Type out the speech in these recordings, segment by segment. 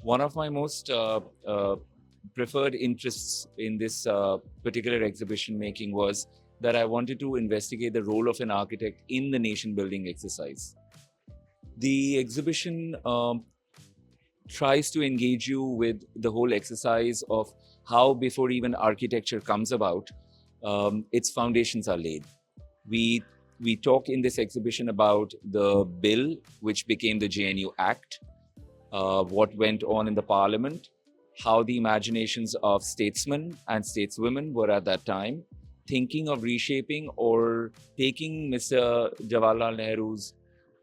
One of my most preferred interests in this particular exhibition making was that I wanted to investigate the role of an architect in the nation building exercise. The exhibition tries to engage you with the whole exercise of how, before even architecture comes about, its foundations are laid. We talk in this exhibition about the bill which became the JNU Act, what went on in the parliament, how the imaginations of statesmen and stateswomen were at that time thinking of reshaping or taking Mr. Jawaharlal Nehru's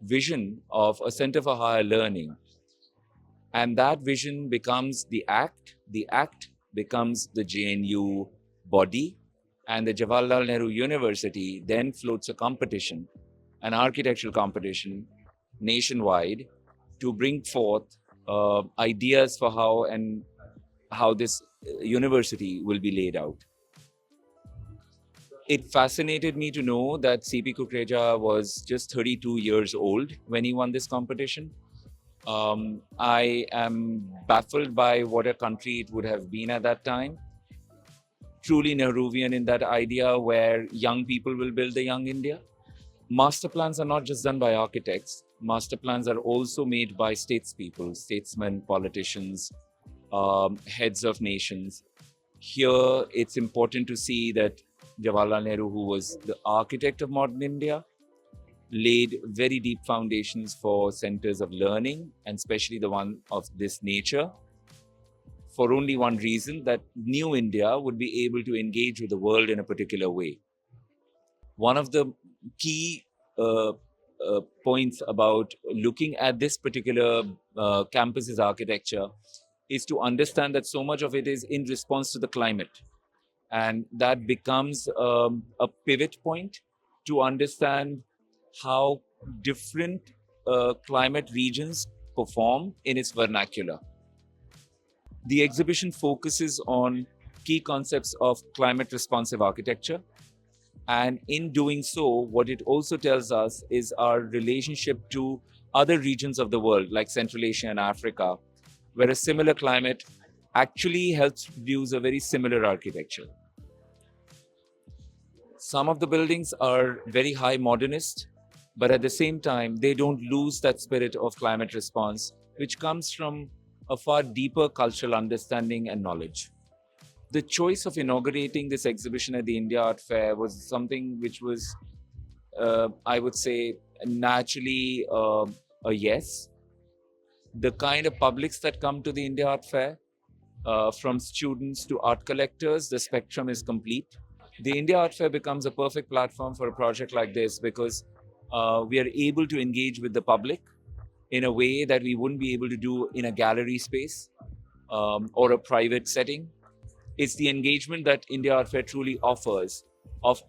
vision of a center for higher learning. And that vision becomes the act becomes the JNU body, and the Jawaharlal Nehru University then floats a competition, an architectural competition nationwide, to bring forth ideas for how this university will be laid out. It fascinated me to know that CP Kukreja was just 32 years old when he won this competition. I am baffled by what a country it would have been at that time. Truly Nehruvian in that idea where young people will build the young India. Master plans are not just done by architects. Master plans are also made by statespeople, statesmen, politicians, heads of nations. Here, it's important to see that Jawaharlal Nehru, who was the architect of modern India, laid very deep foundations for centers of learning, and especially the one of this nature, for only one reason, that new India would be able to engage with the world in a particular way. One of the key points about looking at this particular campus's architecture is to understand that so much of it is in response to the climate. And that becomes a pivot point to understand how different climate regions perform in its vernacular. The exhibition focuses on key concepts of climate responsive architecture. And in doing so, what it also tells us is our relationship to other regions of the world, like Central Asia and Africa, where a similar climate actually helps produce a very similar architecture. Some of the buildings are very high modernist, but at the same time, they don't lose that spirit of climate response, which comes from a far deeper cultural understanding and knowledge. The choice of inaugurating this exhibition at the India Art Fair was something which was, I would say, naturally a yes. The kind of publics that come to the India Art Fair, from students to art collectors, the spectrum is complete. The India Art Fair becomes a perfect platform for a project like this because we are able to engage with the public in a way that we wouldn't be able to do in a gallery space or a private setting. It's the engagement that India Art Fair truly offers of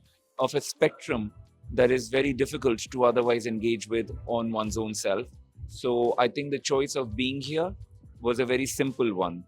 a spectrum that is very difficult to otherwise engage with on one's own self. So I think the choice of being here was a very simple one.